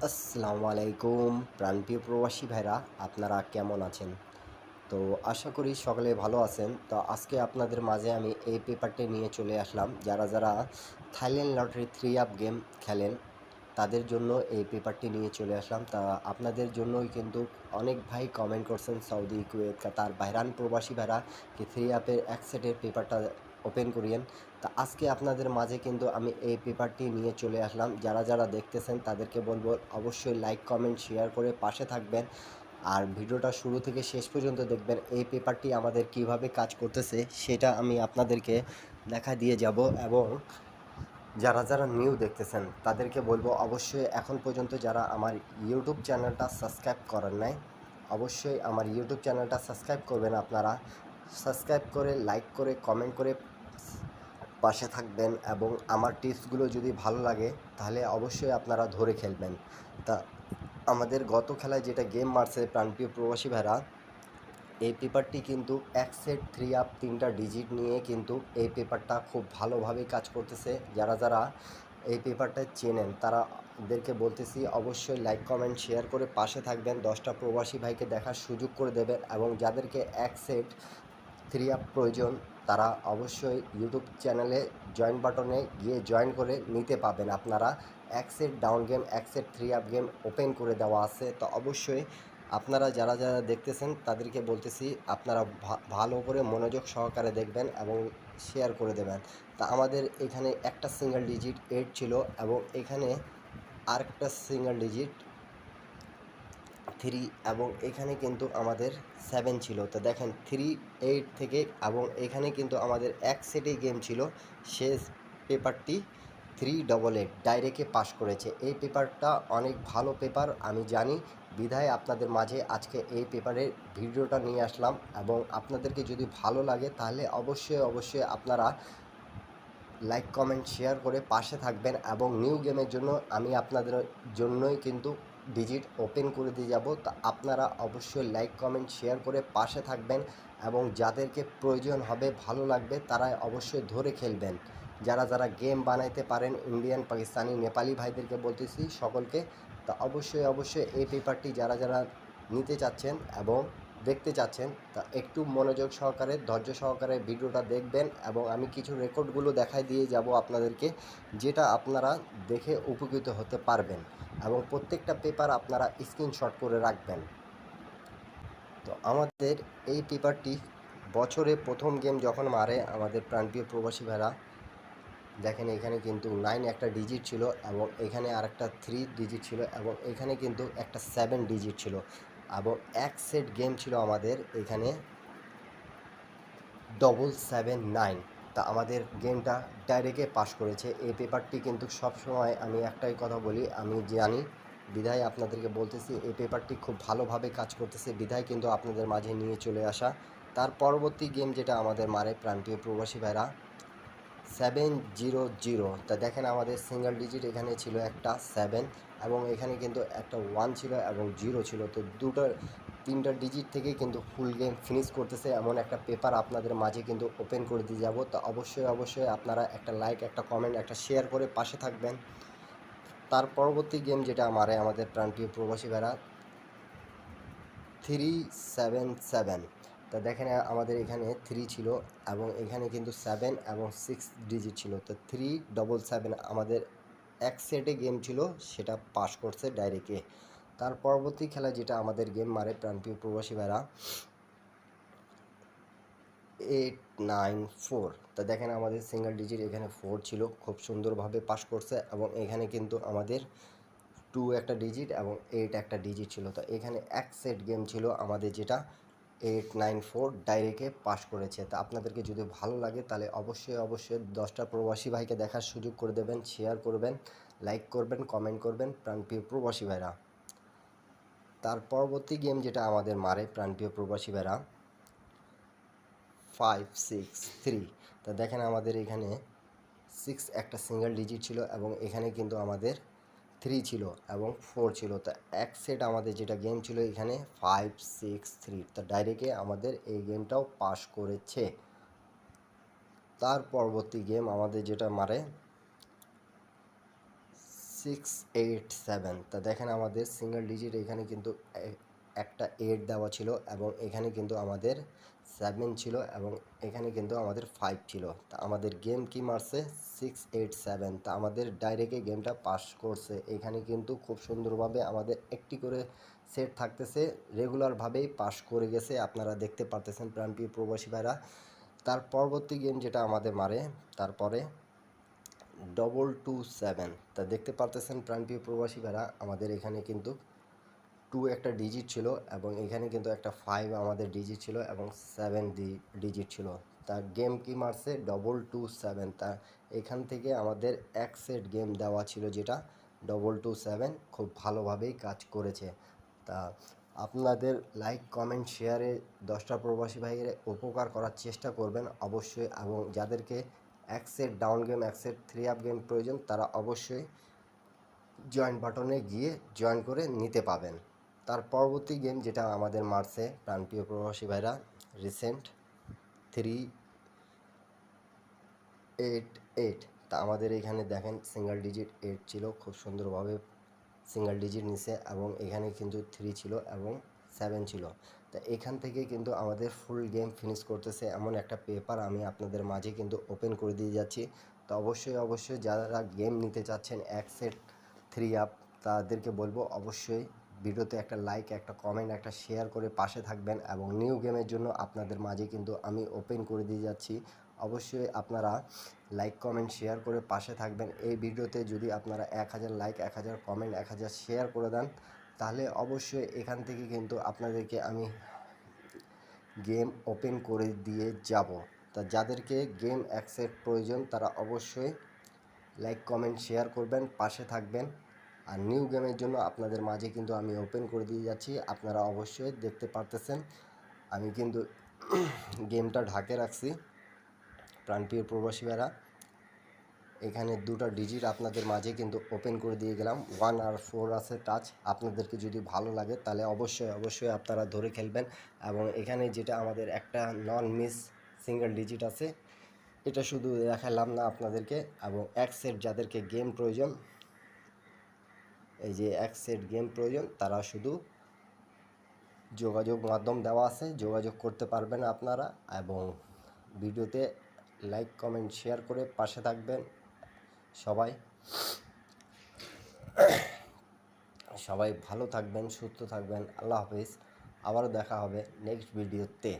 আসসালামু আলাইকুম প্রাণপ্রিয় প্রবাসী ভাইরা, আপনারা কেমন আছেন? তো আশা করি সকলে ভালো আছেন। তো আজকে আপনাদের মাঝে আমি এই পেপারটি নিয়ে চলে আসলাম। যারা থাইল্যান্ড লটারি 3 আপ গেম খেলেন তাদের জন্য এই পেপারটি নিয়ে চলে আসলাম। তা আপনাদের জন্যই কিন্তু অনেক ভাই কমেন্ট করছেন, সৌদি, কুয়েত, কাতার, বাহরাইন প্রবাসী ভাইরা কি 3 আপের এক সেটের পেপারটা ওপেন করিয়েন। তা আজকে আপনাদের মাঝে কিন্তু আমি এই পেপারটি নিয়ে চলে আসলাম। যারা দেখতেছেন তাদেরকে বলবো অবশ্যই লাইক, কমেন্ট, শেয়ার করে পাশে থাকবেন। আর ভিডিওটা শুরু থেকে শেষ পর্যন্ত দেখবেন। এই পেপারটি আমাদের কিভাবে কাজ করতেছে সেটা আমি আপনাদেরকে দেখা দিয়ে যাব। এবং যারা নিউ দেখতেছেন তাদেরকে বলবো অবশ্যই এখন পর্যন্ত যারা আমার ইউটিউব চ্যানেলটা সাবস্ক্রাইব করেন নাই, অবশ্যই আমার ইউটিউব চ্যানেলটা সাবস্ক্রাইব করবেন। আপনারা সাবস্ক্রাইব করে, লাইক করে, কমেন্ট করে পাশে থাকবেন। এবং আমার টিপসগুলো যদি ভালো লাগে তাহলে অবশ্যই আপনারা ধরে খেলবেন। তা আমাদের গত খেলায় যেটা গেম মারছে প্রাণপ্রিয় প্রবাসী ভাইরা, এই পেপারটি কিন্তু এক সেট 3 আপ 3টা ডিজিট নিয়ে কিন্তু এই পেপারটা খুব ভালোভাবে কাজ করতেছে। যারা এই পেপারটা চেনেন তাদেরকে বলতেছি অবশ্যই লাইক, কমেন্ট, শেয়ার করে পাশে থাকবেন। 10টা প্রবাসী ভাইকে দেখার সুযোগ করে দেবেন। এবং যাদেরকে এক সেট 3 আপ প্রয়োজন তারা অবশ্যই ইউটিউব চ্যানেলে জয়েন বাটনে গিয়ে জয়েন করে নিতে পাবেন। আপনারা এক সেট ডাউন গেম, এক সেট 3 আপ গেম ওপেন করে দেওয়া আছে। তো অবশ্যই আপনারা যারা দেখতেছেন তাদেরকে বলতেছি আপনারা ভালো করে মনোযোগ সহকারে দেখবেন এবং শেয়ার করে দেবেন। তা আমাদের এখানে একটা সিঙ্গেল ডিজিট 8 ছিল এবং এখানে আরেকটা সিঙ্গেল ডিজিট 3 এবং এখানে কিন্তু আমাদের 7 ছিল। তো দেখেন 3, 8 থেকে এবং এখানে কিন্তু আমাদের এক সেটেই গেম ছিল। শেষ পেপারটি 388 ডাইরেক্টে পাস করেছে। এই পেপারটা অনেক ভালো পেপার আমি জানি, বিধায় আপনাদের মাঝে আজকে এই পেপারের ভিডিওটা নিয়ে আসলাম। এবং আপনাদেরকে যদি ভালো লাগে তাহলে অবশ্যই আপনারা লাইক, কমেন্ট, শেয়ার করে পাশে থাকবেন। এবং নিউ গেমের জন্য আমি আপনাদের জন্যই কিন্তু ডিজিট ওপেন করে দিয়ে যাব। তা আপনারা অবশ্যই লাইক, কমেন্ট, শেয়ার করে পাশে থাকবেন। এবং যাদেরকে প্রয়োজন হবে, ভালো লাগবে, তারা অবশ্যই ধরে খেলবেন। যারা গেম বানাইতে পারেন, ইন্ডিয়ান, পাকিস্তানি, নেপালি ভাইদেরকে বলতেছি সকলকে। তা অবশ্যই এই পেপারটি যারা নিতে চাচ্ছেন এবং দেখতে চাচ্ছেন তা একটু মনোযোগ সহকারে, ধৈর্য সহকারে ভিডিওটা দেখবেন। এবং আমি কিছু রেকর্ডগুলো দেখাই দিয়ে যাব আপনাদেরকে, যেটা আপনারা দেখে উপকৃত হতে পারবেন। এবং প্রত্যেকটা পেপার আপনারা স্ক্রিনশট করে রাখবেন। তো আমাদের এই পেপারটি বছরে প্রথম গেম যখন মারে আমাদের প্রাণপ্রিয় প্রবাসী ভাইরা, দেখেন এখানে কিন্তু 9 একটা ডিজিট ছিল এবং এখানে আরেকটা 3 ডিজিট ছিল এবং এখানে কিন্তু একটা 7 ডিজিট ছিল। এবং এক সেট গেম ছিল আমাদের এখানে 779। তা আমাদের গেমটা ডাইরেক্টে পাস করেছে। এই পেপারটি কিন্তু সবসময় আমি একটাই কথা বলি, আমি জানি বিধায় আপনাদেরকে বলতেছি এই পেপারটি খুব ভালোভাবে কাজ করতেছে, বিধায় কিন্তু আপনাদের মাঝে নিয়ে চলে আসা। তার পরবর্তী গেম যেটা আমাদের মারে প্রান্তীয় প্রবাসী ভাইরা 700। তা দেখেন আমাদের সিঙ্গেল ডিজিট এখানে ছিল একটা 7 এবং এখানে কিন্তু একটা 1 ছিল এবং 0 ছিল। তো তিনটা ডিজিট থেকেই কিন্তু ফুল গেম ফিনিশ করতেছে এমন একটা পেপার আপনাদের মাঝে কিন্তু ওপেন করে দিয়ে যাব। তো অবশ্যই আপনারা একটা লাইক, একটা কমেন্ট, একটা শেয়ার করে পাশে থাকবেন। তার পরবর্তী গেম যেটা আমাদের প্রাণপ্রিয় প্রবাসী ভাইরা 377। তা দেখেন আমাদের এখানে 3 ছিল এবং এখানে কিন্তু 7 এবং 6 ডিজিট ছিল। তো 377 আমাদের এক সেটে গেম ছিল, সেটা পাস করছে ডাইরেক্টে। তার পরবর্তী খেলা যেটা আমাদের গেম মারে প্রাণপ্রিয় প্রবাসী ভাইরা 894। তা দেখেন আমাদের সিঙ্গেল ডিজিট এখানে 4 ছিল, খুব সুন্দরভাবে পাস করছে। এবং এখানে কিন্তু আমাদের 2 একটা ডিজিট এবং 8 একটা ডিজিট ছিল। তো এখানে এক সেট গেম ছিল আমাদের যেটা 894 ডাইরেক্টে পাস করেছে। তা আপনাদেরকে যদি ভালো লাগে তাহলে অবশ্যই 10টা প্রবাসী ভাইকে দেখার সুযোগ করে দেবেন, শেয়ার করবেন, লাইক করবেন, কমেন্ট করবেন প্রাণপ্রিয় প্রবাসী ভাইরা। তার পরবর্তী গেম যেটা আমাদের মারে প্রাণপ্রিয় প্রবাসী ভাইরা 563। তা দেখেন আমাদের এখানে 6 একটা সিঙ্গেল ডিজিট ছিল এবং এখানে কিন্তু আমাদের 3 ছিল এবং 4 ছিল। তা এক সেট আমাদের যেটা গেম ছিল এখানে 563। তা ডাইরেক্টে আমাদের এই গেমটাও পাস করেছে। তার পরবর্তী গেম আমাদের যেটা মারে 687। তা দেখেন আমাদের সিঙ্গেল ডিজিট এখানে কিন্তু একটা 8 দেওয়া ছিল এবং এখানে কিন্তু আমাদের 7 ছিল এবং এখানে কিন্তু আমাদের 5 ছিল। তা আমাদের গেম কি মারছে 687। তা আমাদের ডাইরেক্টে গেমটা পাস করছে। এখানে কিন্তু খুব সুন্দরভাবে আমাদের একটি করে সেট থাকতেছে, রেগুলারভাবেই পাস করে গেছে, আপনারা দেখতে পারতেছেন প্রাণপ্রিয় প্রবাসী ভাইরা। তার পরবর্তী গেম যেটা আমাদের মারে তারপরে 227। তা দেখতে পারতেছেন প্রাণপ্রিয় প্রবাসী ভাইরা আমাদের এখানে কিন্তু 2 একটা ডিজিট ছিল এবং এখানে কিন্তু একটা 5 আমাদের ডিজিট ছিল এবং 7 ডিজিট ছিল। তার গেম কি মারছে 227। তা এখান থেকে আমাদের এক সেট গেম দেওয়া ছিল যেটা 227 খুব ভালোভাবেই কাজ করেছে। তা আপনাদের লাইক কমেন্ট শেয়ারে 10টা প্রবাসী ভাইয়ের উপকার করার চেষ্টা করবেন অবশ্যই, এবং যাদেরকে এক সেট ডাউন গেম এক সেট 3 আপ গেম প্রয়োজন তারা অবশ্যই জয়েন বাটনে গিয়ে জয়েন করে নিতে পাবেন। তার পরবর্তী গেম যেটা আমাদের মারছে প্রাণপ্রিয় প্রবাসী ভাইরা রিসেন্ট 388। তা আমাদের এখানে দেখেন সিঙ্গেল ডিজিট 8 ছিল, খুব সুন্দরভাবে সিঙ্গেল ডিজিট নিছে এবং এখানে কিন্তু 3 ছিল এবং 7 ছিল। তা এখান থেকে কিন্তু আমাদের ফুল গেম ফিনিশ করতেছে এমন একটা পেপার আমি আপনাদের মাঝে কিন্তু ওপেন করে দিয়ে যাচ্ছি। তো অবশ্যই যারা গেম নিতে চাচ্ছেন এক সেট 3 আপ তাদেরকে বলবো অবশ্যই ভিডিওতে একটা লাইক একটা কমেন্ট একটা শেয়ার করে পাশে থাকবেন, এবং নিউ গেমের জন্য আপনাদের মাঝে কিন্তু আমি ওপেন করে দিয়ে যাচ্ছি। অবশ্যই আপনারা লাইক কমেন্ট শেয়ার করে পাশে থাকবেন। এই ভিডিওতে যদি আপনারা 1000 লাইক 1000 কমেন্ট 1000 শেয়ার করে দেন তাহলে অবশ্যই এখান থেকে কিন্তু আপনাদেরকে আমি গেম ওপেন করে দিয়ে যাব। তা যাদেরকে গেম এক সেট প্রয়োজন তারা অবশ্যই লাইক কমেন্ট শেয়ার করবেন, পাশে থাকবেন। আর নিউ গেমের জন্য আপনাদের মাঝে কিন্তু আমি ওপেন করে দিয়ে যাচ্ছি, আপনারা অবশ্যই দেখতে পারতেছেন আমি কিন্তু গেমটা ঢাকে রাখছি প্রাণপ্রিয় প্রবাসী ভাইরা। এখানে দুটো ডিজিট আপনাদের মাঝে কিন্তু ওপেন করে দিয়ে গেলাম, 1 আর 4 আছে টাচ। আপনাদেরকে যদি ভালো লাগে তাহলে অবশ্যই আপনারা ধরে খেলবেন। এবং এখানে যেটা আমাদের একটা নন মিস সিঙ্গেল ডিজিট আছে এটা শুধু দেখালাম না আপনাদেরকে। এবং এক সেট যাদেরকে গেম প্রয়োজন, এই যে এক সেট গেম প্রয়োজন তারা শুধু যোগাযোগ মাধ্যম দেওয়া আছে, যোগাযোগ করতে পারবেন আপনারা। এবং ভিডিওতে লাইক কমেন্ট শেয়ার করে পাশে থাকবেন সবাই। সবাই ভালো থাকবেন, সুস্থ থাকবেন। আল্লাহ হাফিজ। আবারও দেখা হবে নেক্সট ভিডিওতে।